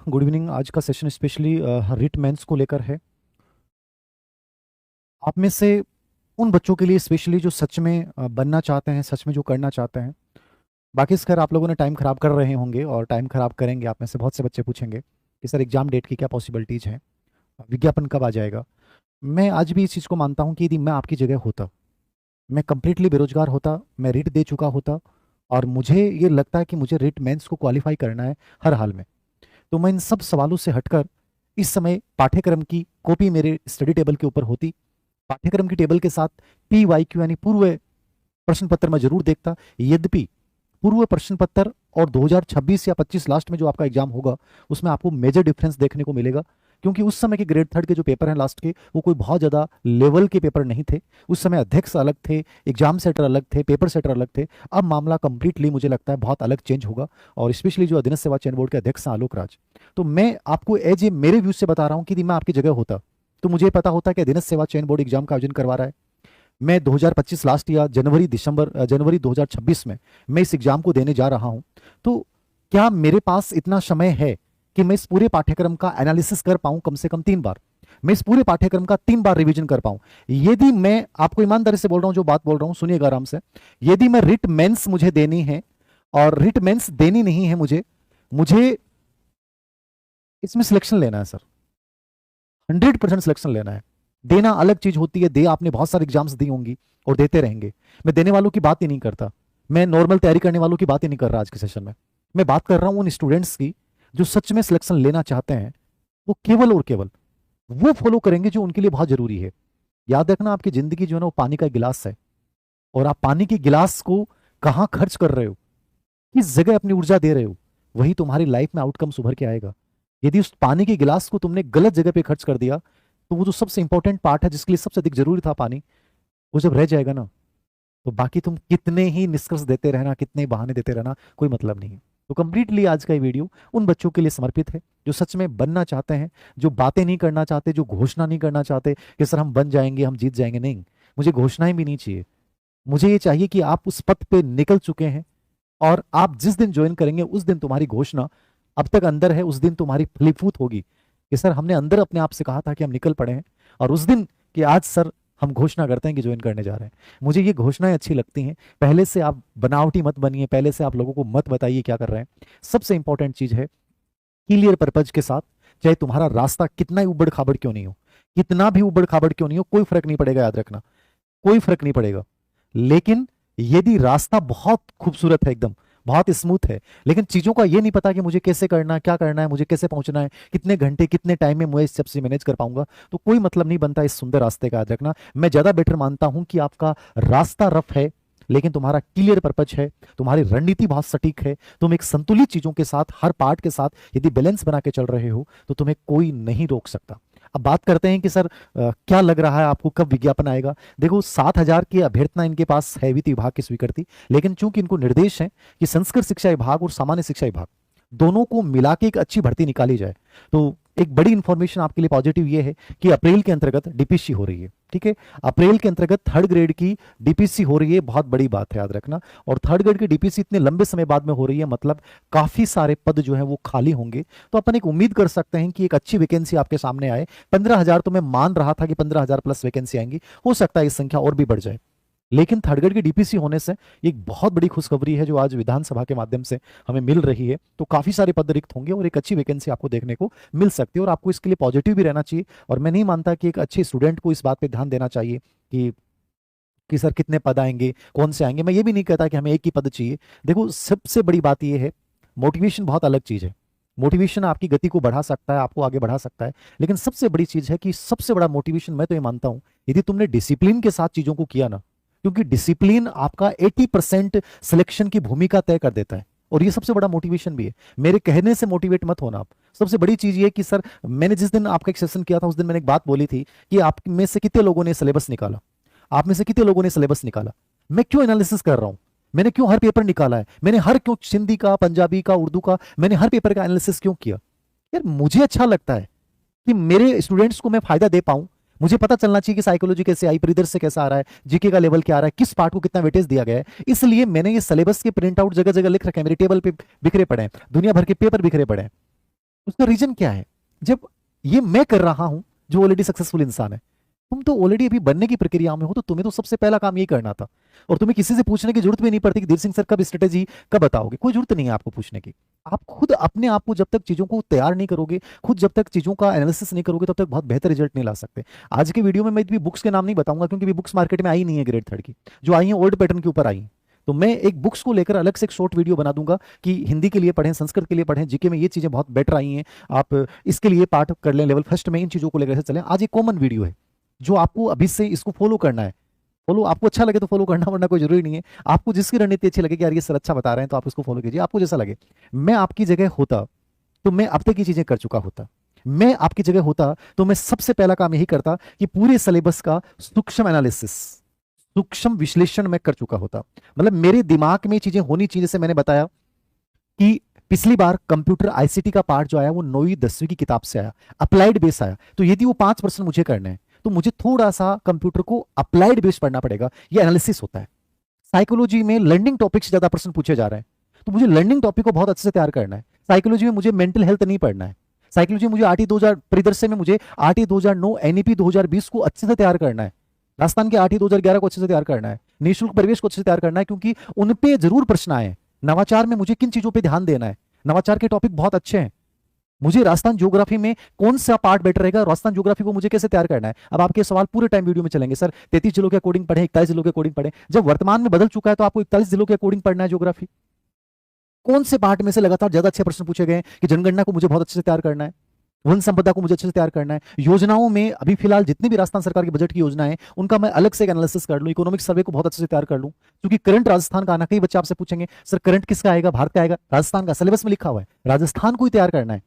Good evening. आज का session specially writ mains को लेकर है। आप में से उन बच्चों के लिए स्पेशली जो सच में बनना चाहते हैं, सच में जो करना चाहते हैं। बाकी खैर आप लोगों ने टाइम खराब कर रहे होंगे और टाइम खराब करेंगे। आप में से बहुत से बच्चे पूछेंगे कि सर एग्जाम डेट की क्या पॉसिबिलिटीज़ हैं, विज्ञापन कब आ जाएगा। मैं आज भी इस चीज़ को मानता हूँ कि यदि मैं आपकी जगह होता, मैं कंप्लीटली बेरोजगार होता, मैं रिट दे चुका होता और मुझे ये लगता है कि मुझे रिट मेंस को क्वालिफाई करना है हर हाल में, तो मैं इन सब सवालों से हटकर इस समय पाठ्यक्रम की कॉपी मेरे स्टडी टेबल के ऊपर होती। पाठ्यक्रम की टेबल के साथ PYQ यानी पूर्व प्रश्न पत्र मैं जरूर देखता। यद्यपि पूर्व प्रश्न पत्र और 2026 या 25 लास्ट में जो आपका एग्जाम होगा उसमें आपको मेजर डिफरेंस देखने को मिलेगा, क्योंकि उस समय के ग्रेड थर्ड के जो पेपर हैं लास्ट के, वो कोई बहुत ज़्यादा लेवल के पेपर नहीं थे। उस समय अध्यक्ष अलग थे, एग्जाम सेटर अलग थे, पेपर सेटर अलग थे। अब मामला कंप्लीटली मुझे लगता है बहुत अलग चेंज होगा। और स्पेशली जो अधीनस्थ सेवा चयन बोर्ड के अध्यक्ष हैं आलोक राज, तो मैं आपको एज ए मेरे व्यू से बता रहा हूँ कि यदि मैं आपकी जगह होता तो मुझे पता होता कि अधीनस्थ सेवा चयन बोर्ड एग्जाम का आयोजन करवा रहा है। मैं 2025 लास्ट या जनवरी 2026 में मैं इस एग्जाम को देने जा रहा हूं। तो क्या मेरे पास इतना समय है कि मैं इस पूरे पाठ्यक्रम का एनालिसिस कर पाऊं कम से कम 3 बार, मैं इस पूरे पाठ्यक्रम का 3 बार रिवीजन कर पाऊं। यदि मैं आपको ईमानदारी से बोल रहा हूं, जो बात बोल रहा हूं सुनिएगा आराम से, यदि मैं रिट मेंस मुझे देनी है और रिट मेंस देनी नहीं है मुझे मुझे इसमें सिलेक्शन लेना है सर, 100% सिलेक्शन लेना है। देना अलग चीज होती है, दे आपने बहुत सारे एग्जाम्स दी होंगी और देते रहेंगे। मैं देने वालों की बात ही नहीं करता, मैं नॉर्मल तैयारी करने वालों की बात ही नहीं कर रहा आज के सेशन में। मैं बात कर रहा हूं उन स्टूडेंट्स की जो सच में सिलेक्शन लेना चाहते हैं। वो केवल और केवल वो फॉलो करेंगे जो उनके लिए बहुत जरूरी है। याद रखना, आपकी जिंदगी जो है ना वो पानी का गिलास है, और आप पानी के गिलास को कहाँ खर्च कर रहे हो, किस जगह अपनी ऊर्जा दे रहे हो, वही तुम्हारी लाइफ में आउटकम्स उभर के आएगा। यदि उस पानी के गिलास को तुमने गलत जगह पे खर्च कर दिया, तो वो जो सबसे इंपॉर्टेंट पार्ट है जिसके लिए सबसे अधिक जरूरी था पानी, वो जब रह जाएगा ना, तो बाकी तुम कितने ही निष्कर्ष देते रहना, कितने ही बहाने देते रहना, कोई मतलब नहीं है। तो कंप्लीटली आज का ये वीडियो उन बच्चों के लिए समर्पित है जो सच में बनना चाहते हैं, जो बातें नहीं करना चाहते, जो घोषणा नहीं करना चाहते कि सर हम बन जाएंगे, हम जीत जाएंगे। नहीं, मुझे घोषणाएं भी नहीं चाहिए। मुझे ये चाहिए कि आप उस पथ पे निकल चुके हैं और आप जिस दिन ज्वाइन करेंगे उस दिन तुम्हारी घोषणा अब तक अंदर है, उस दिन तुम्हारी फलीभूत होगी कि सर हमने अंदर अपने आप से कहा था कि हम निकल पड़े हैं, और उस दिन कि आज सर हम घोषणा करते हैं कि ज्वाइन करने जा रहे हैं। मुझे ये घोषणाएं अच्छी लगती हैं। पहले से आप बनावटी मत बनिए, पहले से आप लोगों को मत बताइए क्या कर रहे हैं। सबसे इंपॉर्टेंट चीज है क्लियर पर्पज के साथ, चाहे तुम्हारा रास्ता कितना ही उबड़ खाबड़ क्यों नहीं हो, कितना भी उबड़ खाबड़ क्यों नहीं हो, कोई फर्क नहीं पड़ेगा। याद रखना, कोई फर्क नहीं पड़ेगा। लेकिन यदि रास्ता बहुत खूबसूरत है, एकदम बहुत स्मूथ है, लेकिन चीजों का ये नहीं पता कि मुझे कैसे करना है, क्या करना है, मुझे कैसे पहुंचना है, कितने घंटे कितने टाइम में मैं इस सबसे मैनेज कर पाऊंगा, तो कोई मतलब नहीं बनता इस सुंदर रास्ते का। याद रखना, मैं ज्यादा बेटर मानता हूं कि आपका रास्ता रफ है लेकिन तुम्हारा क्लियर पर्पज है, तुम्हारी रणनीति बहुत सटीक है, तुम एक संतुलित चीजों के साथ, हर पार्ट के साथ यदि बैलेंस बना के चल रहे हो तो तुम्हें कोई नहीं रोक सकता। अब बात करते हैं कि सर क्या लग रहा है आपको, कब विज्ञापन आएगा। देखो 7,000 की अभ्यर्थना इनके पास है वित्त विभाग की स्वीकृति, लेकिन चूंकि इनको निर्देश है कि संस्कृत शिक्षा विभाग और सामान्य शिक्षा विभाग दोनों को मिला के एक अच्छी भर्ती निकाली जाए, तो एक बड़ी इंफॉर्मेशन आपके लिए पॉजिटिव ये है कि अप्रैल के अंतर्गत डीपीसी हो रही है। ठीक है, अप्रैल के अंतर्गत थर्ड ग्रेड की डीपीसी हो रही है, बहुत बड़ी बात है, याद रखना। और थर्ड ग्रेड की डीपीसी इतने लंबे समय बाद में हो रही है, मतलब काफी सारे पद जो है वो खाली होंगे। तो अपन एक उम्मीद कर सकते हैं कि एक अच्छी वैकेंसी आपके सामने आए। 15,000 तो मैं मान रहा था कि 15,000 प्लस वैकेंसी आएंगी, हो सकता है इस संख्या और भी बढ़ जाए। लेकिन थर्ड ग्रेड की डीपीसी होने से एक बहुत बड़ी खुशखबरी है जो आज विधानसभा के माध्यम से हमें मिल रही है। तो काफी सारे पद रिक्त होंगे और एक अच्छी वैकेंसी आपको देखने को मिल सकती है, और आपको इसके लिए पॉजिटिव भी रहना चाहिए। और मैं नहीं मानता कि एक अच्छे स्टूडेंट को इस बात पे ध्यान देना चाहिए कि सर कितने पद आएंगे, कौन से आएंगे। मैं ये भी नहीं कहता कि हमें एक ही पद चाहिए। देखो सबसे बड़ी बात यह है, मोटिवेशन बहुत अलग चीज है। मोटिवेशन आपकी गति को बढ़ा सकता है, आपको आगे बढ़ा सकता है, लेकिन सबसे बड़ी चीज है कि सबसे बड़ा मोटिवेशन मैं तो ये मानता हूं यदि तुमने डिसिप्लिन के साथ चीजों को किया ना, क्योंकि डिसिप्लिन आपका 80% सिलेक्शन की भूमिका तय कर देता है, और ये सबसे बड़ा मोटिवेशन भी है। मेरे कहने से मोटिवेट मत होना आप। सबसे बड़ी चीज ये कि सर मैंने जिस दिन आपका एक सेशन किया था उस दिन मैंने एक बात बोली थी कि आप में से कितने लोगों ने सिलेबस निकाला, आप में से कितने लोगों ने सिलेबस निकाला। मैं क्यों एनालिसिस कर रहा हूं, मैंने क्यों हर पेपर निकाला है, मैंने हर क्यों हिंदी का, पंजाबी का, उर्दू का, मैंने हर पेपर का एनालिसिस क्यों किया। यार मुझे अच्छा लगता है कि मेरे स्टूडेंट्स को मैं फायदा दे पाऊं। मुझे पता चलना चाहिए कि साइकोलॉजी कैसे आई, परिदृश्य कैसा आ रहा है, जीके का लेवल क्या आ रहा है, किस पार्ट को कितना वेटेज दिया गया है। इसलिए मैंने ये सिलेबस के प्रिंट आउट जगह जगह लिख रखे हैं, मेरे टेबल पे बिखरे पड़े हैं, दुनिया भर के पेपर बिखरे पड़े हैं। उसका रीजन क्या है? जब ये मैं कर रहा हूं जो ऑलरेडी सक्सेसफुल इंसान है, तुम तो ऑलरेडी अभी बनने की प्रक्रिया में हो, तो तुम्हें तो सबसे पहला काम यही करना था। और तुम्हें किसी से पूछने की जरूरत भी नहीं पड़ती कि धीर सिंह सर कब स्ट्रेटेजी कब बताओगे, कोई जरूरत नहीं है आपको पूछने की। आप खुद अपने आप को जब तक चीजों को तैयार नहीं करोगे, खुद जब तक चीजों का एनालिसिस नहीं करोगे, तब तक बहुत बेहतर रिजल्ट नहीं ला सकते। आज के वीडियो में मैं भी बुक्स के नाम नहीं बताऊंगा, क्योंकि भी बुक्स मार्केट में आई नहीं है ग्रेड थर्ड की, जो आई है ओल्ड पैटर्न के ऊपर आई हैं। तो मैं एक बुक्स को लेकर अलग से एक शॉर्ट वीडियो बना दूंगा कि हिंदी के लिए पढ़ें, संस्कृत के लिए पढ़ें, जीके में ये चीजें बहुत बेटर आई हैं, आप इसके लिए पाठ कर लें लेवल फर्स्ट में, इन चीजों को लेकर चलें। आज एक कॉमन वीडियो है जो आपको अभी से इसको फॉलो करना है। फॉलो आपको अच्छा लगे तो फॉलो करना, वरना कोई जरूरी नहीं है। आपको जिसकी रणनीति अच्छी लगे कि यार ये सर अच्छा बता रहे हैं, तो आप उसको फॉलो कीजिए, आपको जैसा लगे। मैं आपकी जगह होता तो मैं अब तक ये चीजें कर चुका होता। मैं आपकी जगह होता तो मैं सबसे पहला काम यही करता कि पूरे सिलेबस का सूक्ष्म एनालिसिस, सूक्ष्म विश्लेषण मैं कर चुका होता। मतलब मेरे दिमाग में चीजें होनी चाहिए। जैसे मैंने बताया कि पिछली बार कंप्यूटर आईसीटी का पार्ट जो आया वो 9वीं 10वीं की किताब से आया, अप्लाइड बेस आया। तो यदि वो 5% मुझे करने हैं, तो मुझे थोड़ा सा कंप्यूटर को अप्लाइड बेस पढ़ना पड़ेगा। ये एनालिसिस होता है। साइकोलॉजी में लर्निंग टॉपिक से ज्यादा प्रश्न पूछे जा रहे हैं, तो मुझे लर्निंग टॉपिक को बहुत अच्छे से तैयार करना है। साइकोलॉजी में मुझे मेंटल हेल्थ नहीं पढ़ना है। साइकोलॉजी में मुझे आरटी 2000 परिदृश्य में मुझे आरटी 2009 एनईपी 2020 को अच्छे से तैयार करना है। राजस्थान के आरटी 2011 को अच्छे से तैयार करना है। निःशुल्क परिवेश को अच्छे से तैयार करना है, क्योंकि उन पे जरूर प्रश्न आए। नवाचार में मुझे किन चीजों पे ध्यान देना है, नवाचार के टॉपिक बहुत अच्छे हैं। मुझे राजस्थान ज्योग्राफी में कौन सा पार्ट बेटर रहेगा, राजस्थान ज्योग्राफी को मुझे कैसे तैयार करना है। अब आपके सवाल पूरे टाइम वीडियो में चलेंगे, सर 33 जिलों के अकॉर्डिंग पढ़े, 41 जिलों के अकॉर्डिंग पढ़े। जब वर्तमान में बदल चुका है तो आपको 41 जिलों के अकॉर्डिंग पढ़ना है ज्योग्राफी। कौन से पार्ट में से लगातार ज्यादा अच्छे प्रश्न पूछे गए कि जनगणना को मुझे बहुत अच्छे से तैयार करना है, वन संपदा को मुझे अच्छे से तैयार करना है। योजनाओं में अभी फिलहाल जितनी भी राजस्थान सरकार की बजट की योजना है, उनका मैं अलग से एक एनालिसिस कर लूं, इकोनॉमिक सर्वे को बहुत अच्छे से तैयार कर लूं। क्योंकि करंट राजस्थान का आना, कई बच्चे आपसे पूछेंगे सर करंट किसका आएगा, भारत का आएगा, राजस्थान का सिलेबस में लिखा हुआ है, राजस्थान को ही तैयार करना है।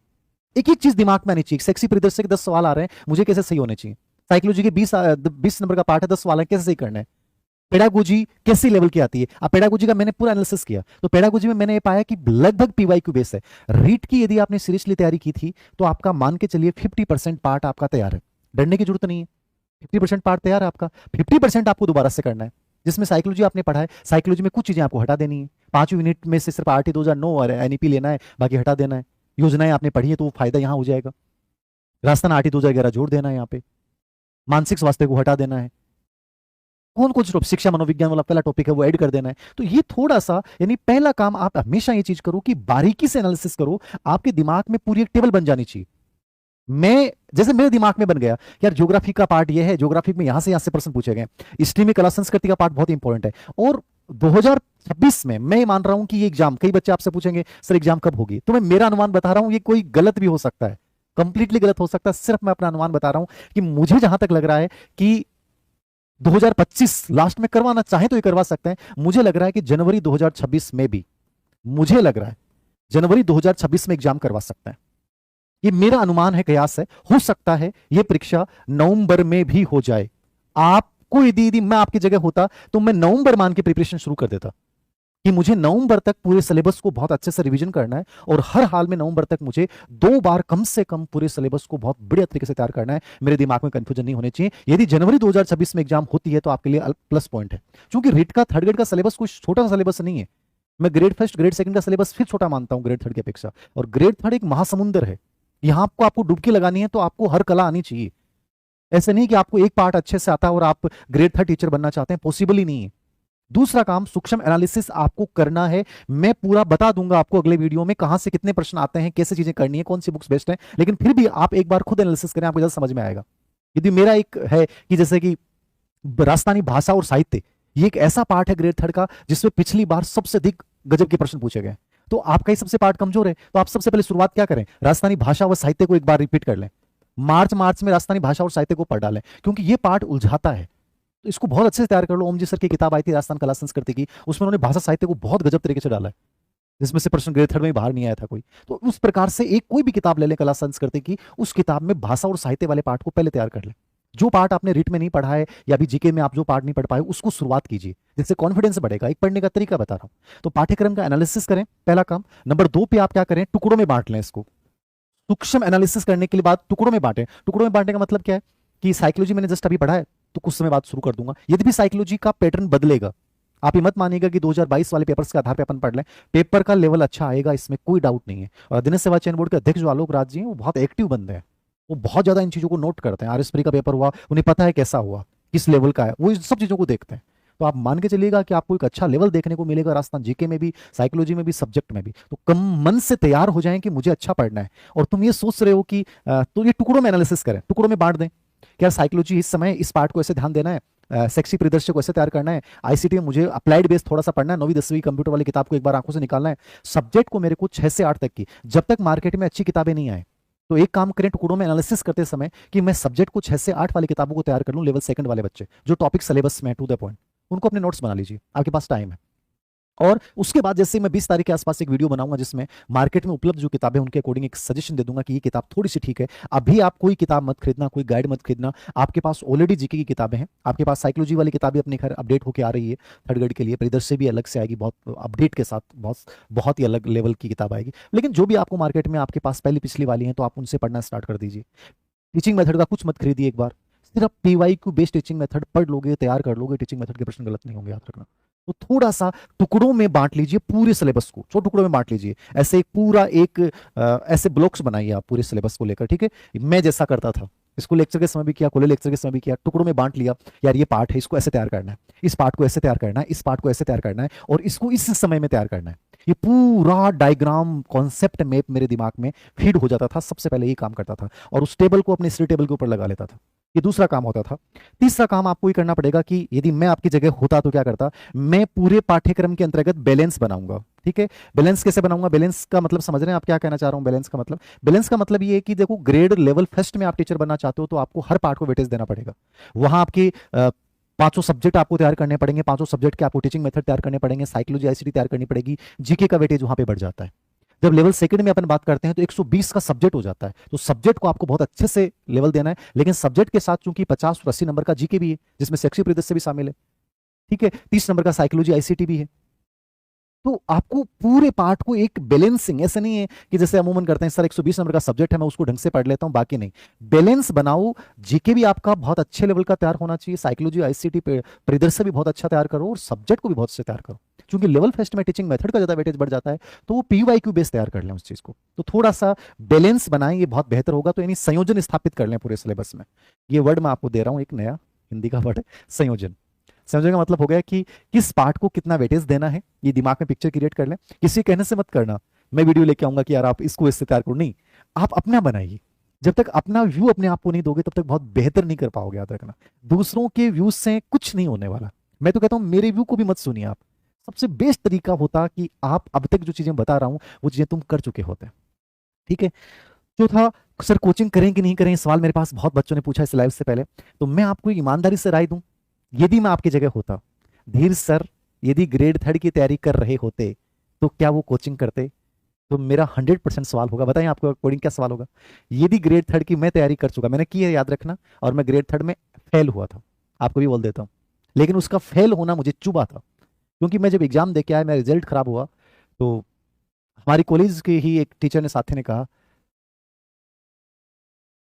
एक एक चीज दिमाग में आनी चाहिए। सेक्सी परिदृश्य के 10 सवाल आ रहे हैं, मुझे कैसे सही होने चाहिए। साइकोलॉजी के 20 नंबर का पार्ट है, 10 सवाल है, कैसे सही करना है। पेडागोजी कैसी लेवल की आती है। अब पेडागोजी का मैंने पूरा एनालिसिस किया, तो पेडागोजी में मैंने ये पाया कि लगभग पीवाईक्यू बेस है। रीट की यदि आपने सीरियसली तैयारी की थी, तो आपका मान के चलिए 50% पार्ट आपका तैयार है, डरने की जरूरत नहीं है। 50% पार्ट तैयार है आपका, 50% आपको दोबारा से करना है। जिसमें साइकोलॉजी आपने पढ़ा है, साइकोलॉजी में कुछ चीजें आपको हटा देनी है। 5 यूनिट में से सिर्फ आरटी 2009 और एनईपी लेना है, बाकी हटा देना है। योजनाएं आपने पढ़ी है तो वो फायदा यहां हो जाएगा। राजस्थान आरटी 2011 जोड़ देना है यहाँ पे, मानसिक स्वास्थ्य को हटा देना है। कौन कौन से शिक्षा मनोविज्ञान वाला पहला टॉपिक है वो ऐड कर देना है। तो ये थोड़ा सा, यानी पहला काम आप हमेशा ये चीज करो कि बारीकी से एनालिसिस करो। आपके दिमाग में पूरी एक टेबल बन जानी चाहिए। मैं जैसे मेरे दिमाग में बन गया यार ज्योग्राफी का पार्ट ये है, ज्योग्राफी में यहां से प्रश्न पूछे गए, हिस्ट्री में कला संस्कृति का पार्ट बहुत इंपॉर्टेंट है। और 2026 में मैं मान रहा हूं कि ये एग्जाम, कई बच्चे आपसे पूछेंगे सर एग्जाम कब होगी, तो मैं मेरा अनुमान बता रहा हूं, ये कोई गलत भी हो सकता है, कंप्लीटली गलत हो सकता है। सिर्फ मैं अपना अनुमान बता रहा हूं कि मुझे जहां तक लग रहा है कि 2025 लास्ट में करवाना चाहे तो ये करवा सकते हैं। मुझे लग रहा है कि जनवरी 2026 में भी, मुझे लग रहा है जनवरी 2026 में एग्जाम करवा सकते हैं। ये मेरा अनुमान है, कयास है। हो सकता है ये परीक्षा नवंबर में भी हो जाए। आपको यदि मैं आपकी जगह होता तो मैं नवंबर मान के प्रिपरेशन शुरू कर देता कि मुझे नवंबर तक पूरे सिलेबस को बहुत अच्छे से रिवीजन करना है, और हर हाल में नवंबर तक मुझे 2 बार कम से कम पूरे सिलेबस को बहुत बढ़िया तरीके से तैयार करना है। मेरे दिमाग में कंफ्यूजन नहीं होनी चाहिए। यदि जनवरी 2026 में एग्जाम होती है तो आपके लिए प्लस पॉइंट है, क्योंकि रीट का थर्ड ग्रेड का सिलेबस कोई छोटा सा सिलेबस नहीं है। मैं ग्रेड फर्स्ट ग्रेड सेकंड का सिलेबस फिर छोटा मानता हूं ग्रेड थर्ड की अपेक्षा, और ग्रेड थर्ड एक महासमुंदर है। यहां आपको डुबकी लगानी है तो आपको हर कला आनी चाहिए। ऐसे नहीं कि आपको एक पार्ट अच्छे से आता है और आप ग्रेड थर्ड टीचर बनना चाहते हैं, पॉसिबल ही नहीं है। दूसरा काम, सूक्ष्म एनालिसिस आपको करना है। मैं पूरा बता दूंगा आपको अगले वीडियो में कहां से कितने प्रश्न आते हैं, कैसे चीजें करनी है, कौन सी बुक्स बेस्ट है, लेकिन फिर भी आप एक बार खुद एनालिसिस करें, आपको जल्द समझ में आएगा। यदि मेरा एक है कि जैसे कि राजस्थानी भाषा और साहित्य, ये एक ऐसा पार्ट है ग्रेड थर्ड का जिसमें पिछली बार सबसे अधिक गजब के प्रश्न पूछे गए, तो आपका ही सबसे पार्ट कमजोर है, तो आप सबसे पहले शुरुआत क्या करें, राजस्थानी भाषा व साहित्य को एक बार रिपीट कर लें। मार्च में राजस्थानी भाषा और साहित्य को पढ़ डालें, क्योंकि ये पार्ट उलझाता है। तो इसको बहुत अच्छे से तैयार कर लो। ओम जी सर की किताब आई थी राजस्थान कला संस्कृति की, उसमें उन्होंने भाषा साहित्य को बहुत गजब तरीके से डाला है, जिसमें से प्रश्न ग्रेड थर्ड में बाहर नहीं आया था कोई। तो उस प्रकार से एक कोई भी किताब ले लें कला संस्कृति की, उस किताब में भाषा और साहित्य वाले पार्ट को पहले तैयार कर लें। जो पार्ट आपने रिट में नहीं पढ़ा है या भी जीके में आप जो पार्ट नहीं पढ़ पाए, उसको शुरुआत कीजिए, जिससे कॉन्फिडेंस बढ़ेगा। एक पढ़ने का तरीका बता रहा हूं। तो पाठ्यक्रम का एनालिसिस करें, पहला काम। नंबर 2 पे आप क्या करें, टुकड़ों में बांट लें इसको। सूक्ष्म एनालिसिस करने के लिए बाद टुकड़ों में बांटें। टुकड़ों में बांटने का मतलब क्या है कि साइकोलॉजी मैंने जस्ट अभी पढ़ा है तो कुछ समय बाद शुरू कर दूंगा। यदि भी साइकोलॉजी का पैटर्न बदलेगा, आप ये मत मानिएगा कि 2022 वाले पेपर्स के आधार पे अपन पढ़ लें, पेपर का लेवल अच्छा आएगा, इसमें कोई डाउट नहीं है। और दिनेश सेवा चयन बोर्ड के अध्यक्ष जो आलोक राज जी हैं, वो बहुत एक्टिव बंदे हैं, वो बहुत ज्यादा इन चीजों को नोट करते हैं। आरएसपी का पेपर हुआ, उन्हें पता है कैसा हुआ, किस लेवल का है, वो इस सब चीजों को देखते हैं। तो आप मान के चलिएगा कि आपको एक अच्छा लेवल देखने को मिलेगा राजस्थान जीके में भी, साइकोलॉजी में भी, सब्जेक्ट में भी। तो कम मन से तैयार हो जाएं कि मुझे अच्छा पढ़ना है। और तुम ये सोच रहे हो कि तो ये टुकड़ों में एनालिसिस करें, टुकड़ों में बांट दें। क्या साइकोलॉजी इस समय इस पार्ट को ऐसे ध्यान देना है, शैक्षिक परिदृश्य को ऐसे तैयार करना है, आईसीटी में मुझे अप्लाइड बेस थोड़ा सा पढ़ना है, 9वीं 10वीं कंप्यूटर वाली किताब को एक बार आंखों से निकालना है, सब्जेक्ट को मेरे को 6 से 8 तक की, जब तक मार्केट में अच्छी किताबें नहीं आए। तो एक काम करें टुकड़ों में एनालिसिस करते समय कि मैं सब्जेक्ट को 6 से 8 वाली किताबों को तैयार कर लूं, लेवल सेकंड वाले बच्चे जो टॉपिक सिलेबस में टू द पॉइंट, उनको अपने नोट्स बना लीजिए, आपके पास टाइम है। और उसके बाद जैसे मैं 20 तारीख के आसपास एक वीडियो बनाऊंगा जिसमें मार्केट में उपलब्ध जो किताबें उनके अकॉर्डिंग एक सजेशन दे दूंगा कि ये किताब थोड़ी सी ठीक है। अभी आप कोई किताब मत खरीदना, कोई गाइड मत खरीदना, आपके पास ऑलरेडी जीके की किताबें हैं, आपके पास साइकोलॉजी वाली किताबें अपने घर अपडेट होकर आ रही है, थर्ड ग्रेड के लिए परिदृश्य भी अलग से आएगी, बहुत अपडेट के साथ, बहुत बहुत ही अलग लेवल की किताब आएगी। लेकिन जो भी आपको मार्केट में आपके पास पहली पिछली वाली है, तो आप उनसे पढ़ना स्टार्ट कर दीजिए। टीचिंग मेथड का कुछ मत खरीदिए, एक बार सिर्फ पीवाईक्यू बेस्ड टीचिंग मेथड पढ़ लोगे, तैयार कर लोगे, टीचिंग मेथड के प्रश्न गलत नहीं होंगे, याद रखना। तो थोड़ा सा टुकड़ों में बांट लीजिए पूरे सिलेबस को, छोटे टुकड़ों में बांट लीजिए, ऐसे एक पूरा एक ऐसे ब्लॉक्स बनाइए आप पूरे सिलेबस को लेकर, ठीक है। मैं जैसा करता था, स्कूल लेक्चर के समय भी किया, कॉलेज लेक्चर के समय भी किया, टुकड़ों में बांट लिया, यार ये पार्ट है, इसको ऐसे तैयार करना है, इस पार्ट को ऐसे तैयार करना है, इस पार्ट को ऐसे तैयार करना है, और इसको इस समय में तैयार करना है। ये पूरा डायग्राम कॉन्सेप्ट मैप मेरे दिमाग में फीड हो जाता था, सबसे पहले ये काम करता था, और उस टेबल को अपने स्टडी टेबल के ऊपर लगा लेता था। ये दूसरा काम होता था। तीसरा काम आपको ये करना पड़ेगा कि यदि मैं आपकी जगह होता तो क्या करता, मैं पूरे पाठ्यक्रम के अंतर्गत बैलेंस बनाऊंगा, ठीक है। बैलेंस कैसे बनाऊंगा, बैलेंस का मतलब समझ रहे हैं आप क्या कहना चाह रहा हूं। बैलेंस का मतलब ये है कि देखो, ग्रेड लेवल फर्स्ट में आप टीचर बनना चाहते हो तो आपको हर पार्ट को वेटेज देना पड़ेगा। वहां आपकी पांचों सब्जेक्ट आपको तैयार करने पड़ेंगे, पांचों सब्जेक्ट के आपको टीचिंग मेथड तैयार करने पड़ेंगे, साइकोलॉजी आईसीटी तैयार करनी पड़ेगी, जीके का वेटेज वहां पे बढ़ जाता है। जब लेवल सेकंड में अपन बात करते हैं तो 120 का सब्जेक्ट हो जाता है, तो सब्जेक्ट को आपको बहुत अच्छे से लेवल देना है। लेकिन सब्जेक्ट के साथ चूंकि 50 और 80 नंबर का जीके भी है, जिसमें शैक्षिक परिदृश्य भी शामिल है, ठीक है, 30 नंबर का साइकोलॉजी आईसीटी भी है। तो आपको पूरे पार्ट को एक बैलेंसिंग, ऐसे नहीं है कि जैसे अमूमन करते हैं सर 120 नंबर का सब्जेक्ट है मैं उसको ढंग से पढ़ लेता हूं बाकी नहीं। बैलेंस बनाओ, जीके भी आपका बहुत अच्छे लेवल का तैयार होना चाहिए, साइकोलॉजी आईसीटी परिदृश्य भी बहुत अच्छा तैयार करो, और सब्जेक्ट को भी बहुत अच्छे तैयार करो। क्योंकि लेवल फर्स्ट में टीचिंग मेथड का ज्यादा वेटेज बढ़ जाता है, तो वो पीवाईक्यू बेस तैयार कर लें उस चीज को। तो थोड़ा सा बैलेंस बनाएं, ये बहुत बेहतर होगा। तो यानी संयोजन स्थापित कर लें पूरे सिलेबस में। ये वर्ड मैं आपको दे रहा हूं, एक नया हिंदी का वर्ड है संयोजन। समझने का मतलब हो गया कि किस पार्ट को कितना वेटेज देना है, ये दिमाग में पिक्चर क्रिएट कर लें। किसी कहने से मत करना मैं वीडियो लेके आऊंगा कि यार आप इसको इससे तैयार करो, नहीं, आप अपना बनाइए। जब तक अपना व्यू अपने आप को नहीं दोगे तब तक बहुत बेहतर नहीं कर पाओगे, याद रखना। दूसरों के व्यूज से कुछ नहीं होने वाला। मैं तो कहता हूं मेरे व्यू को भी मत सुनिए आप। सबसे बेस्ट तरीका होता कि आप अब तक जो चीजें बता रहा हूं वो चीजें तुम कर चुके होते, ठीक है। चौथा, सर कोचिंग करें कि नहीं करें, सवाल मेरे पास बहुत बच्चों ने पूछा इस लाइव से पहले। तो मैं आपको ईमानदारी से राय दूं, यदि मैं आपकी जगह होता, धीर सर यदि ग्रेड थर्ड की तैयारी कर रहे होते तो क्या वो कोचिंग करते? तो मेरा 100% सवाल होगा, बताएं आपको अकॉर्डिंग क्या सवाल होगा। यदि ग्रेड थर्ड की मैं तैयारी कर चुका, मैंने की है याद रखना, और मैं ग्रेड थर्ड में फेल हुआ था, आपको भी बोल देता हूं, लेकिन उसका फेल होना मुझे चुभा था। क्योंकि मैं जब एग्जाम दे के आया, मेरा रिजल्ट खराब हुआ, तो हमारी कॉलेज के ही एक टीचर ने, साथी ने कहा,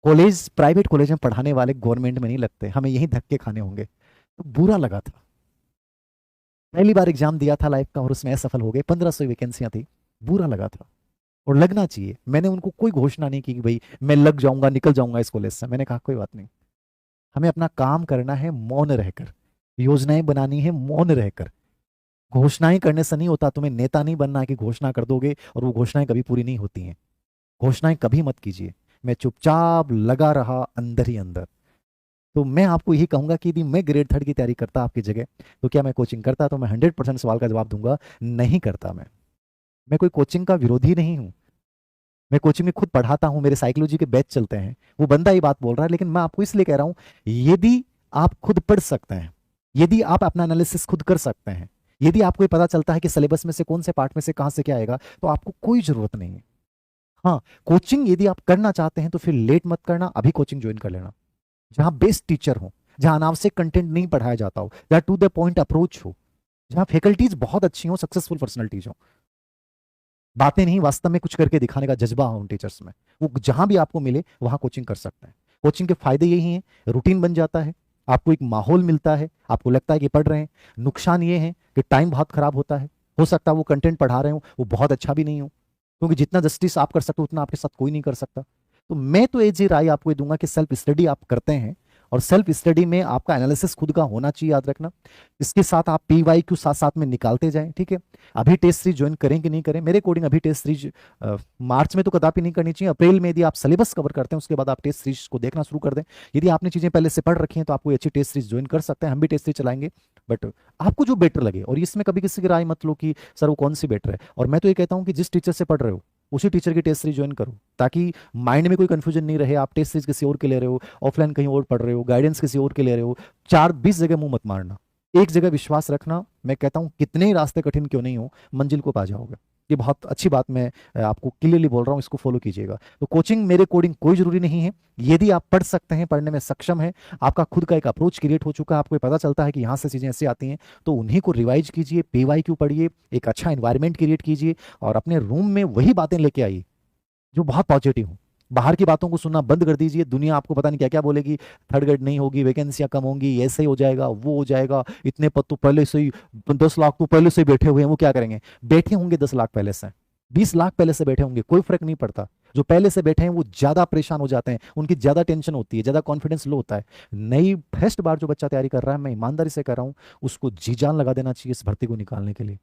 कॉलेज प्राइवेट कॉलेज में पढ़ाने वाले गवर्नमेंट में नहीं लगते, हमें यही धक्के खाने होंगे। तो बुरा लगा था। पहली बार एग्जाम दिया था लाइफ का और उसमें असफल हो गए, 1500 वैकेंसियां थी, बुरा लगा था। और लगना चाहिए, मैंने उनको कोई घोषणा नहीं की कि भाई मैं लग जाऊंगा निकल जाऊंगा इस कॉलेज से। मैंने कहा कोई बात नहीं, हमें अपना काम करना है मौन रहकर, योजनाएं बनानी है मौन रहकर। घोषणाएं करने से नहीं होता, तुम्हें नेता नहीं बनना है कि घोषणा कर दोगे और वो घोषणाएं कभी पूरी नहीं होती हैं। घोषणाएं कभी मत कीजिए। मैं चुपचाप लगा रहा अंदर ही अंदर। तो मैं आपको यही कहूंगा कि यदि मैं ग्रेड थर्ड की तैयारी करता आपकी जगह तो क्या मैं कोचिंग करता? तो मैं 100% सवाल का जवाब दूंगा, नहीं करता। मैं कोई कोचिंग का विरोधी नहीं हूं, मैं कोचिंग में खुद पढ़ाता हूं, मेरे साइकोलॉजी के बैच चलते हैं। वो बंदा ही बात बोल रहा है, लेकिन मैं आपको इसलिए कह रहा हूं, यदि आप खुद पढ़ सकते हैं, यदि आप अपना एनालिसिस खुद कर सकते हैं, यदि आपको ये पता चलता है कि सिलेबस में से कौन से पार्ट में से कहां से क्या आएगा, तो आपको कोई जरूरत नहीं है। हाँ, कोचिंग यदि आप करना चाहते हैं तो फिर लेट मत करना, अभी कोचिंग ज्वाइन कर लेना, जहां बेस्ट टीचर हो, जहां अनावश्यक कंटेंट नहीं पढ़ाया जाता हो, जहां टू द पॉइंट अप्रोच हो, जहां फैकल्टीज बहुत अच्छी हो, सक्सेसफुल पर्सनैलिटीज हो, बातें नहीं वास्तव में कुछ करके दिखाने का जज्बा हो उन टीचर्स में। वो जहां भी आपको मिले वहां कोचिंग कर सकते हैं। कोचिंग के फायदे यही हैं, रूटीन बन जाता है, आपको एक माहौल मिलता है, आपको लगता है कि पढ़ रहे हैं। नुकसान ये है कि टाइम बहुत खराब होता है। हो सकता है वो कंटेंट पढ़ा रहे हो वो बहुत अच्छा भी नहीं हो, क्योंकि जितना जस्टिस आप कर सकते हो उतना आपके साथ कोई नहीं कर सकता। तो मैं तो एज राय आपको ये दूंगा कि सेल्फ स्टडी आप करते हैं, और सेल्फ स्टडी में आपका एनालिसिस खुद का होना चाहिए, याद रखना। इसके साथ आप PYQ साथ साथ में निकालते जाएं, ठीक है। अभी टेस्ट सीरीज ज्वाइन करें कि नहीं करें, मेरे अकॉर्डिंग अभी टेस्ट सीरीज मार्च में तो कदापि नहीं करनी चाहिए। अप्रैल में यदि आप सिलेबस कवर करते हैं उसके बाद आप टेस्ट सीरीज को देखना शुरू कर दें। यदि आपने चीजें पहले से पढ़ रखी हैं तो आप कोई अच्छी टेस्ट सीरीज ज्वाइन कर सकते हैं, हम भी टेस्ट सीरीज चलाएंगे। बट आपको जो बेटर लगे, और इसमें कभी किसी की राय मत लो कि सर वो कौन सी बेटर है। और मैं तो ये कहता हूँ कि जिस टीचर से पढ़ रहे हो उसी टीचर की टेस्ट सीरीज ज्वाइन करो, ताकि माइंड में कोई कंफ्यूजन नहीं रहे। आप टेस्ट सीरीज किसी और के ले रहे हो, ऑफलाइन कहीं और पढ़ रहे हो, गाइडेंस किसी और के ले रहे हो, 4-20 जगह मुंह मत मारना, एक जगह विश्वास रखना। मैं कहता हूं कितने ही रास्ते कठिन क्यों नहीं हो, मंजिल को पा जाओगे। ये बहुत अच्छी बात मैं आपको क्लियरली बोल रहा हूं, इसको फॉलो कीजिएगा। तो कोचिंग मेरे कोडिंग कोई जरूरी नहीं है। यदि आप पढ़ सकते हैं, पढ़ने में सक्षम है, आपका खुद का एक अप्रोच क्रिएट हो चुका है, आपको पता चलता है कि यहाँ से चीज़ें ऐसे आती हैं, तो उन्हीं को रिवाइज कीजिए, PYQ पढ़िए, एक अच्छा इन्वायरमेंट क्रिएट कीजिए, और अपने रूम में वही बातें लेके आइए जो बहुत पॉजिटिव हो। बाहर की बातों को सुनना बंद कर दीजिए। दुनिया आपको पता नहीं क्या क्या बोलेगी, थर्ड ग्रेड नहीं होगी, वैकेंसियां कम होंगी, ऐसे ही हो जाएगा, वो हो जाएगा, इतने पद तो पहले से ही, 10 लाख तो पहले से ही बैठे हुए हैं। वो क्या करेंगे? बैठे होंगे 10 लाख पहले से, 20 लाख पहले से बैठे होंगे, कोई फर्क नहीं पड़ता। जो पहले से बैठे हैं वो ज्यादा परेशान हो जाते हैं, उनकी ज्यादा टेंशन होती है, ज्यादा कॉन्फिडेंस लो होता है। नई फर्स्ट बार जो बच्चा तैयारी कर रहा है, मैं ईमानदारी से कर रहा हूँ, उसको जी जान लगा देना चाहिए इस भर्ती को निकालने के लिए।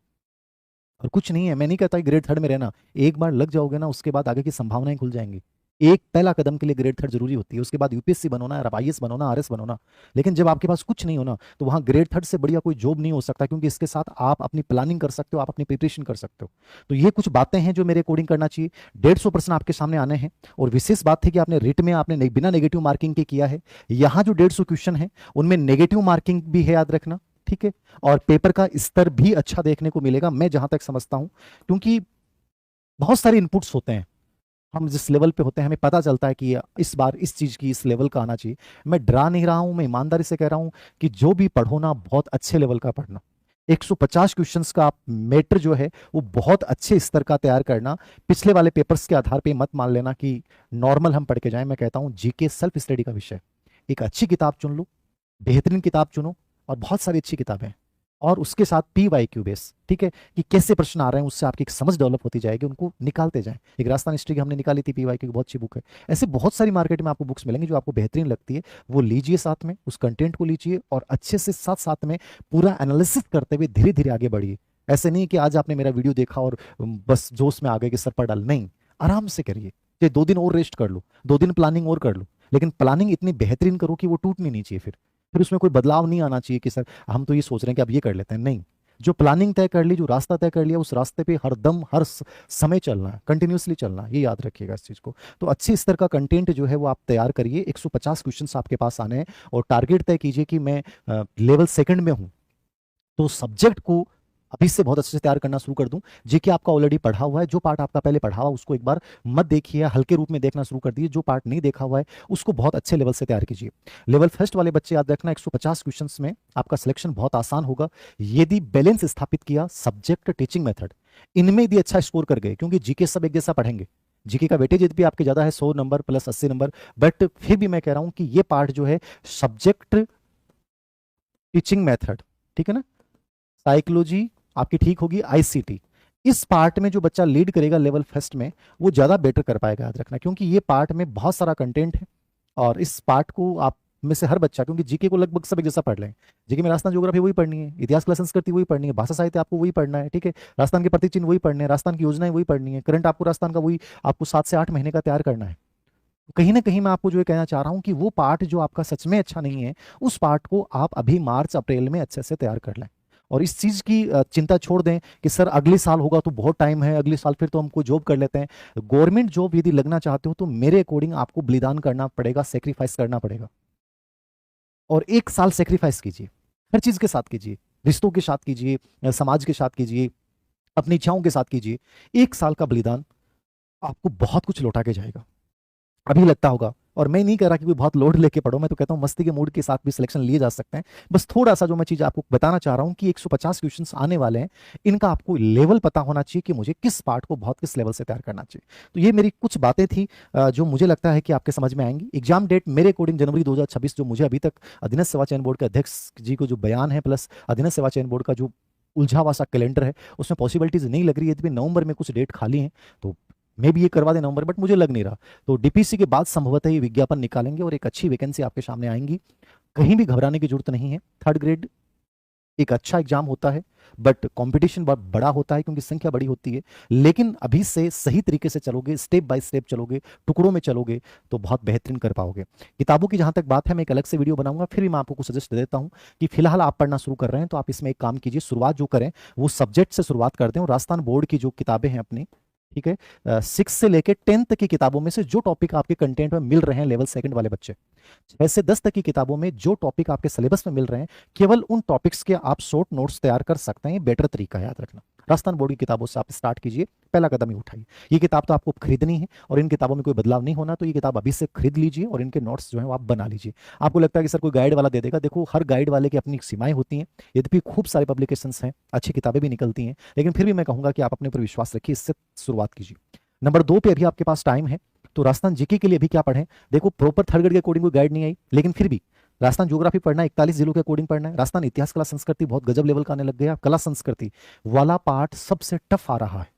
और कुछ नहीं है, मैं नहीं कहता कि ग्रेड थर्ड में रहना, एक बार लग जाओगे ना उसके बाद आगे की संभावनाएं खुल जाएंगी। एक पहला कदम के लिए ग्रेड थर्ड जरूरी होती है, उसके बाद UPSC बनोना, IAS बनोना, RS बनोना। लेकिन जब आपके पास कुछ नहीं होना तो वहां ग्रेड थर्ड से बढ़िया कोई जॉब नहीं हो सकता, क्योंकि इसके साथ आप अपनी प्लानिंग कर सकते हो, आप अपनी प्रिपरेशन कर सकते हो। तो ये कुछ बातें हैं जो मेरे अकॉर्डिंग करना चाहिए। 150 प्रश्न आपके सामने आने हैं, और विशेष बात है कि आपने रिट में आपने बिना नेगेटिव मार्किंग के किया है। यहाँ जो 150 क्वेश्चन है उनमें नेगेटिव मार्किंग भी है, याद रखना, ठीक है। और पेपर का स्तर भी अच्छा देखने को मिलेगा, मैं जहां तक समझता हूं, क्योंकि बहुत सारे इनपुट्स होते हैं। हम जिस लेवल पे होते हैं हमें पता चलता है कि इस बार इस चीज की इस लेवल का आना चाहिए। मैं डरा नहीं रहा हूं, मैं ईमानदारी से कह रहा हूं कि जो भी पढ़ो ना, बहुत अच्छे लेवल का पढ़ना। 150 क्वेश्चंस का आप मैटर जो है वो बहुत अच्छे स्तर का तैयार करना। पिछले वाले पेपर्स के आधार पे मत मान लेना कि नॉर्मल हम पढ़ के जाएं। मैं कहता हूं GK सेल्फ स्टडी का विषय, एक अच्छी किताब चुन लो, बेहतरीन किताब चुनो, और बहुत सारी अच्छी किताबें, और उसके साथ PYQ बेस, ठीक है, कि कैसे प्रश्न आ रहे हैं, उससे आपकी एक समझ डेवलप होती जाएगी, उनको निकालते जाएं। एक राजस्थान हिस्ट्री की हमने निकाली थी PYQ की, बहुत अच्छी बुक है। ऐसे बहुत सारी मार्केट में आपको बुक्स मिलेंगी जो आपको बेहतरीन लगती है, वो लीजिए, साथ में उस कंटेंट को लीजिए, और अच्छे से साथ साथ में पूरा एनालिसिस करते हुए धीरे धीरे आगे बढ़िए। ऐसे नहीं कि आज आपने मेरा वीडियो देखा और बस जोश में आ गए कि सर पर डाल, नहीं, आराम से करिए। 2 दिन और रेस्ट कर लो, 2 दिन प्लानिंग और कर लो, लेकिन प्लानिंग इतनी बेहतरीन करो कि वो टूटनी नहीं चाहिए। फिर उसमें कोई बदलाव नहीं आना चाहिए कि सर हम तो ये सोच रहे हैं कि अब ये कर लेते हैं, नहीं। जो प्लानिंग तय कर ली, जो रास्ता तय कर लिया, उस रास्ते पे हर दम हर समय चलना है, कंटिन्यूसली चलना है, ये याद रखिएगा इस चीज को। तो अच्छे स्तर का कंटेंट जो है वो आप तैयार करिए। 150 क्वेश्चंस आपके पास आने हैं, और टारगेट तय कीजिए कि मैं लेवल सेकंड में हूं, तो सब्जेक्ट को अभी से बहुत अच्छे से तैयार करना शुरू कर दूं। जीके आपका ऑलरेडी पढ़ा हुआ है, जो पार्ट आपका पहले पढ़ा हुआ उसको एक बार मत देखिए, हल्के रूप में देखना शुरू कर दीजिए। जो पार्ट नहीं देखा हुआ है उसको बहुत अच्छे लेवल से तैयार कीजिए। लेवल फर्स्ट वाले बच्चे याद रखना, 150 क्वेश्चंस में आपका सिलेक्शन बहुत आसान होगा यदि बैलेंस स्थापित किया, सब्जेक्ट, टीचिंग मेथड, इनमें यदि अच्छा स्कोर कर गए, क्योंकि जीके सब एक जैसा पढ़ेंगे। जीके का वेटेज यदि आपके ज्यादा है, 100 नंबर प्लस 80 नंबर, बट फिर भी मैं कह रहा हूं कि ये पार्ट जो है सब्जेक्ट, टीचिंग मेथड, ठीक है ना, साइकोलॉजी आपकी ठीक होगी, ICT, इस पार्ट में जो बच्चा लीड करेगा लेवल फर्स्ट में, वो ज्यादा बेटर कर पाएगा, याद रखना, क्योंकि ये पार्ट में बहुत सारा कंटेंट है। और इस पार्ट को आप में से हर बच्चा, क्योंकि जीके को लगभग सब एक जैसा पढ़ लें, जीके में राजस्थान ज्योग्राफी वही पढ़नी है, इतिहास क्लास संस्कृति वही पढ़नी है, भाषा साहित्य आपको वही पढ़ना है, ठीक है, राजस्थान के प्रतीक चिन्ह वही पढ़ने हैं, राजस्थान की योजनाएं वही पढ़नी है, करंट आपको राजस्थान का वही आपको 7 से 8 महीने का तैयार करना है। कहीं ना कहीं मैं आपको जो ये कहना चाह रहा हूं कि वो पार्ट जो आपका सच में अच्छा नहीं है, उस पार्ट को आप अभी मार्च अप्रैल में अच्छे से तैयार कर लें। और इस चीज की चिंता छोड़ दें कि सर अगले साल होगा तो बहुत टाइम है, अगले साल फिर तो हमको जॉब कर लेते हैं। गवर्नमेंट जॉब यदि लगना चाहते हो तो मेरे अकॉर्डिंग आपको बलिदान करना पड़ेगा, सेक्रीफाइस करना पड़ेगा। और 1 साल सेक्रीफाइस कीजिए, हर चीज के साथ कीजिए, रिश्तों के साथ कीजिए, समाज के साथ कीजिए, अपनी इच्छाओं के साथ कीजिए। 1 साल का बलिदान आपको बहुत कुछ लौटा के जाएगा। अभी लगता होगा और मैं नहीं कह रहा कि कोई बहुत लोड लेके पढ़ो, मैं तो कहता हूँ मस्ती के मूड के साथ भी सिलेक्शन लिए जा सकते हैं। बस थोड़ा सा जो मैं चीज़ आपको बताना चाह रहा हूँ कि 150 क्वेश्चंस आने वाले हैं, इनका आपको लेवल पता होना चाहिए कि मुझे किस पार्ट को बहुत किस लेवल से तैयार करना चाहिए। तो ये मेरी कुछ बातें थी जो मुझे लगता है कि आपके समझ में आएंगी। एग्जाम डेट मेरे अकॉर्डिंग जनवरी 2026, जो मुझे अभी तक अधीनस्थ सेवा चयन बोर्ड के अध्यक्ष जी को जो बयान है प्लस अधीनस्थ सेवा चयन बोर्ड का जो उलझा हुआ सा कैलेंडर है उसमें पॉसिबिलिटीज नहीं लग रही है। यदि नवंबर में कुछ डेट खाली हैं तो मे भी ये करवा दे नवंबर, बट मुझे लग नहीं रहा। तो डीपीसी के बाद संभवतः ये विज्ञापन निकालेंगे और एक अच्छी वैकेंसी आपके सामने आएंगी। कहीं भी घबराने की जरूरत नहीं है। थर्ड ग्रेड एक अच्छा एग्जाम होता है, बट कंपटीशन बहुत बड़ा होता है क्योंकि संख्या बड़ी होती है। लेकिन अभी से सही तरीके से चलोगे, स्टेप बाय स्टेप चलोगे, टुकड़ों में चलोगे तो बहुत बेहतरीन कर पाओगे। किताबों की जहां तक बात है मैं एक अलग से वीडियो बनाऊंगा, फिर भी मैं आपको कुछ सजेस्ट देता हूं कि फिलहाल आप पढ़ना शुरू कर रहे हैं तो आप इसमें एक काम कीजिए, शुरुआत जो करें वो सब्जेक्ट से शुरुआत करते हैं। और राजस्थान बोर्ड की जो किताबें हैं अपनी, ठीक है, 6 से लेकर 10 तक की किताबों में से जो टॉपिक आपके कंटेंट में मिल रहे हैं लेवल सेकंड वाले बच्चे, 6 से 10 तक की किताबों में जो टॉपिक आपके सिलेबस में मिल रहे हैं, केवल उन टॉपिक्स के आप शॉर्ट नोट्स तैयार कर सकते हैं। ये बेटर तरीका है, याद रखना। राजस्थान बोर्ड की किताबों से आप स्टार्ट कीजिए, पहला कदम ही उठाइए। ये किताब तो आपको खरीदनी है और इन किताबों में कोई बदलाव नहीं होना, तो ये किताब अभी से खरीद लीजिए और इनके नोट्स जो है वो आप बना लीजिए। आपको लगता है कि सर कोई गाइड वाला दे देगा, देखो हर गाइड वाले की अपनी सीमाएं होती हैं। यद्यपि खूब सारे पब्लिकेशंस हैं, अच्छी किताबें भी निकलती हैं, लेकिन फिर भी मैं कहूंगा कि आप अपने ऊपर विश्वास रखिए, इससे शुरुआत कीजिए। नंबर 2 पे अभी आपके पास टाइम है, तो राजस्थान जीके के लिए अभी क्या पढ़ें? देखो प्रॉपर थर्ड ग्रेड के अकॉर्डिंग कोई गाइड नहीं आई, लेकिन फिर भी राजस्थान ज्योग्राफी पढ़ना है, 41 जिलों के अकॉर्डिंग पढ़ना है। राजस्थान इतिहास कला संस्कृति बहुत गजब लेवल का आने लग गया, कला संस्कृति वाला पार्ट सबसे टफ आ रहा है।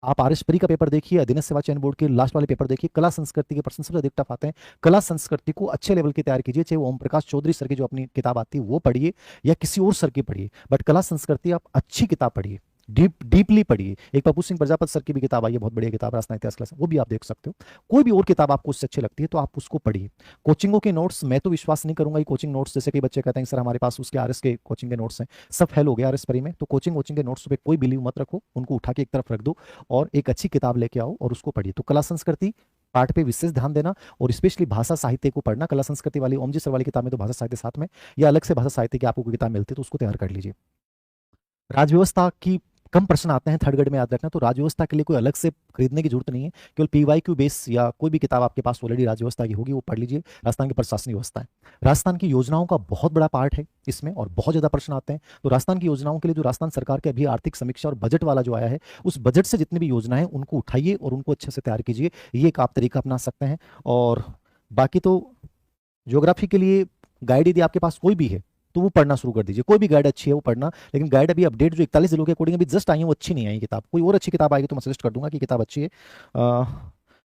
आप आर एस परी का पेपर देखिए, अधीनस्थ सेवा चयन बोर्ड के लास्ट वाले पेपर देखिए, कला संस्कृति के प्रश्न सबसे अधिक टफ आते हैं। कला संस्कृति को अच्छे लेवल की तैयार कीजिए, चाहे वो ओम प्रकाश चौधरी सर की जो अपनी किताब आती है वो पढ़िए या किसी और सर की पढ़िए, बट कला संस्कृति आप अच्छी किताब पढ़िए, डीपली पढ़िए। एक पप्पू सिंह प्रजापति सर की भी किताब आई है, बहुत बढ़िया किताब, राजस्थान इतिहास क्लास, वो भी आप देख सकते हो। कोई भी और किताब आपको उससे अच्छी लगती है तो आप उसको पढ़िए। कोचिंगों के नोट्स मैं तो विश्वास नहीं करूंगा, कोचिंग नोट्स जैसे कई बच्चे कहते हैं सर हमारे पास उसके आरएस के कोचिंग के नोट्स हैं, सब फेल हो गया आरएस परी में, तो कोचिंग के नोट्स पे कोई बिलीव मत रखो, उनको उठा के एक तरफ रख दो और एक अच्छी किताब लेके आओ और उसको पढ़िए। तो कला संस्कृति पार्ट पे विशेष ध्यान देना और स्पेशली भाषा साहित्य को पढ़ना। कला संस्कृति वाली ओम जी सर वाली किताब में तो भाषा साहित्य साथ में, या अलग से भाषा साहित्य की आपको कोई किताब मिलती है तो उसको तैयार कर लीजिए। राजव्यवस्था की कम प्रश्न आते हैं थर्ड ग्रेड में, याद रखना। तो राजव्यवस्था के लिए कोई अलग से खरीदने की जरूरत नहीं है, केवल पीवाईक्यू बेस या कोई भी किताब आपके पास ऑलरेडी राजव्यवस्था की होगी वो पढ़ लीजिए। राजस्थान की प्रशासनिक व्यवस्था है, राजस्थान की योजनाओं का बहुत बड़ा पार्ट है इसमें और बहुत ज्यादा प्रश्न आते हैं। तो राजस्थान की योजनाओं के लिए जो राजस्थान सरकार के अभी आर्थिक समीक्षा और बजट वाला जो आया है, उस बजट से जितनी भी योजनाएं उनको उठाइए और उनको अच्छे से तैयार कीजिए। ये एक आप तरीका अपना सकते हैं। और बाकी तो ज्योग्राफी के लिए गाइड यदि आपके पास कोई भी है तो वो पढ़ना शुरू कर दीजिए, कोई भी गाइड अच्छी है वो पढ़ना। लेकिन गाइड अभी अपडेट जो 41 जिलों के अकॉर्डिंग अभी जस्ट आई है वो अच्छी नहीं आई किताब, कोई और अच्छी किताब आएगी तो मैं सजेस्ट कर दूंगा कि किताब अच्छी है।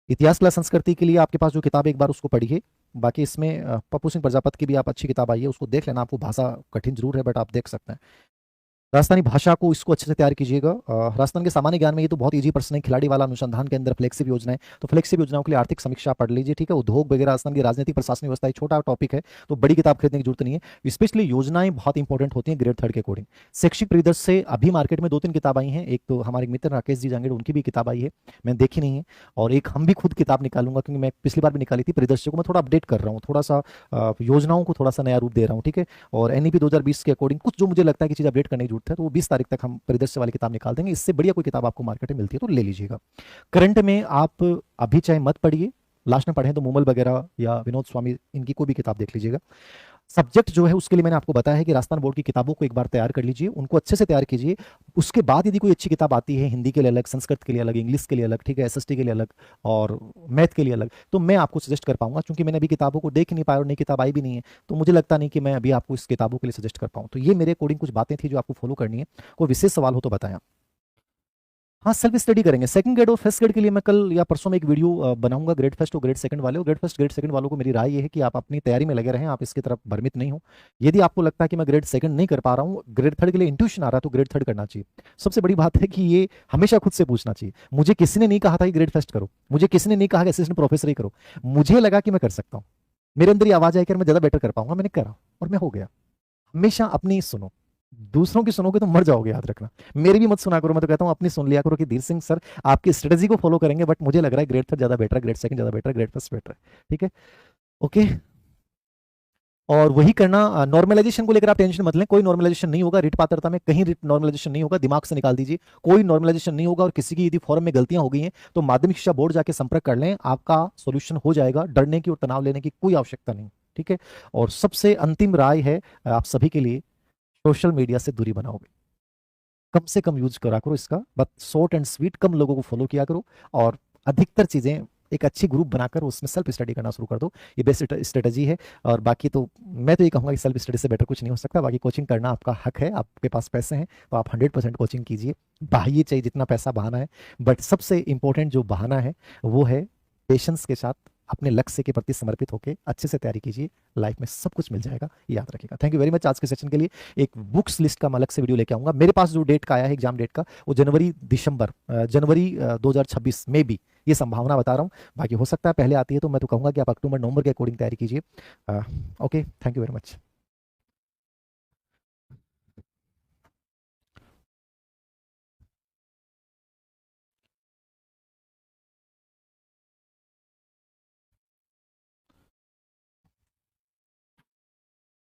इतिहास कला संस्कृति के लिए आपके पास जो किताब एक बार उसको पढ़िए। बाकी इसमें पप्पू सिंह प्रजापति की भी आप अच्छी किताब आई है, उसको देख लेना। आपको भाषा कठिन जरूर है बट आप देख सकते हैं। राजस्थानी भाषा को इसको अच्छे से तैयार कीजिएगा। राजस्थान के सामान्य ज्ञान में ये तो बहुत इजी प्रश्न है। खिलाड़ी वाला अनुसंधान के अंदर फ्लेक्सिब योजना है, तो फ्लेक्सिब योजनाओं के लिए आर्थिक समीक्षा पढ़ लीजिए, ठीक है। उद्योग वगैरह, राजस्थान की राजनीतिक प्रशासनिक व्यवस्था एक छोटा टॉपिक है तो बड़ी किताब खरीदने की जरूरत नहीं है। स्पेशली योजनाएं बहुत इंपॉर्टेंट होती हैं ग्रेड थर्ड के अकॉर्डिंग। शैक्षिक परिदृश्य से अभी मार्केट में 2-3 किताब आई हैं, एक तो हमारे मित्र राकेश जी जांगेड़ उनकी भी किताब आई है, मैंने देखी नहीं है, और एक हम भी खुद किताब निकालूंगा क्योंकि मैं पिछली बार भी निकाली थी। परिदृश्य को मैं थोड़ा अपडेट कर रहा हूँ, थोड़ा सा योजनाओं को थोड़ा सा नया रूप दे रहा हूँ, ठीक है। और एनईपी 2020 के अकॉर्डिंग कुछ जो मुझे लगता है कि चीज़ अपडेट करने की जरूरत है तो वो 20 तारीख तक हम परिदृश्य वाली किताब निकाल देंगे। इससे बढ़िया कोई किताब आपको मार्केट में मिलती है तो ले लीजिएगा। करंट में आप अभी चाहे मत पढ़िए, लास्ट में पढ़ें तो मूमल वगैरह या विनोद स्वामी इनकी कोई भी किताब देख लीजिएगा। सब्जेक्ट जो है उसके लिए मैंने आपको बताया है कि राजस्थान बोर्ड की किताबों को एक बार तैयार कर लीजिए, उनको अच्छे से तैयार कीजिए। उसके बाद यदि कोई अच्छी किताब आती है, हिंदी के लिए अलग, संस्कृत के लिए अलग, इंग्लिश के लिए अलग, ठीक है, एसएसटी के लिए अलग और मैथ के लिए अलग, तो मैं आपको सजेस्ट कर पाऊंगा। क्योंकि मैंने अभी किताबों को देख नहीं पाया और नई किताब आई भी नहीं है तो मुझे लगता नहीं कि मैं अभी आपको इस किताबों के लिए सजेस्ट कर पाऊँ। तो ये मेरे अकॉर्डिंग कुछ बातें थी जो आपको फॉलो करनी है। कोई विशेष सवाल हो तो बताया। हाँ, सेल्फ स्टडी करेंगे। सेकंड ग्रेड और फर्स्ट ग्रेड के लिए मैं कल या परसों में एक वीडियो बनाऊंगा, ग्रेड फर्स्ट और ग्रेड सेकंड वाले। और ग्रेड फर्स्ट ग्रेड सेकंड वालों को मेरी राय ये है कि आप अपनी तैयारी में लगे रहें, आप इसकी तरफ भ्रमित नहीं हो। यदि आपको लगता है कि मैं ग्रेड सेकंड नहीं कर पा रहा हूँ, ग्रेड थर्ड के लिए इंट्यूशन आ रहा है तो ग्रेड थर्ड करना चाहिए। सबसे बड़ी बात है कि ये हमेशा खुद से पूछना चाहिए। मुझे किसी ने नहीं कहा था कि ग्रेड फर्स्ट करो, मुझे किसी ने नहीं कहा कि असिस्टेंट प्रोफेसर ही करो, मुझे लगा कि मैं कर सकता हूँ, मेरे अंदर ये आवाज आई कि मैं ज्यादा बेटर कर पाऊंगा, मैंने करा और मैं हो गया। हमेशा अपनी सुनो, दूसरों की सुनोगे तो मर जाओगे, याद रखना। मेरी भी मत सुना करो, मैं तो कहता हूँ अपनी सुन लिया करो कि धीर सिंह सर आपकी स्ट्रेटेजी को फॉलो करेंगे बट मुझे लग रहा है ग्रेड थर्ड ज्यादा बेटर है, ग्रेड सेकंड ज्यादा बेटर है, ग्रेड फर्स्ट बेटर है, ठीक है, ओके। और वही करना। नॉर्मलाइजेशन को लेकर आप टेंशन मत लें, कोई नॉर्मलाइजेशन नहीं होगा, रिट पात्रता में कहीं रिट नॉर्मलाइजेशन नहीं होगा, दिमाग से निकाल दीजिए, कोई नॉर्मलाइजेशन नहीं होगा। और किसी की यदि फॉर्म में गलतियां हो गई हैं तो माध्यमिक शिक्षा बोर्ड जाके संपर्क कर लें, आपका सोल्यूशन हो जाएगा, डरने की और तनाव लेने की कोई आवश्यकता नहीं। ठीक है। और सबसे अंतिम राय है आप सभी के लिए, सोशल मीडिया से दूरी बनाओगे, कम से कम यूज करा करो इसका, बस शॉर्ट एंड स्वीट, कम लोगों को फॉलो किया करो और अधिकतर चीजें एक अच्छी ग्रुप बनाकर उसमें सेल्फ स्टडी करना शुरू कर दो। ये बेस्ट स्ट्रेटजी है। और बाकी तो मैं तो ये कहूँगा कि सेल्फ स्टडी से बेटर कुछ नहीं हो सकता। बाकी कोचिंग करना आपका हक है, आपके पास पैसे हैं तो आप 100% कोचिंग कीजिए, बहाइए चाहिए जितना पैसा बहाना है। बट सबसे इंपॉर्टेंट जो बहाना है वो है पेशेंस के साथ अपने लक्ष्य के प्रति समर्पित होकर अच्छे से तैयारी कीजिए, लाइफ में सब कुछ मिल जाएगा, याद रखिएगा। थैंक यू वेरी मच आज के सेशन के लिए। एक बुक्स लिस्ट का मैं अलग से वीडियो लेके आऊंगा। मेरे पास जो डेट का आया है एग्जाम डेट का, वो जनवरी 2026 में भी, ये संभावना बता रहा हूँ। बाकी हो सकता है पहले आती है, तो मैं तो कहूँगा कि आप अक्टूबर नवंबर के अकॉर्डिंग तैयारी कीजिए। Okay, thank you very much.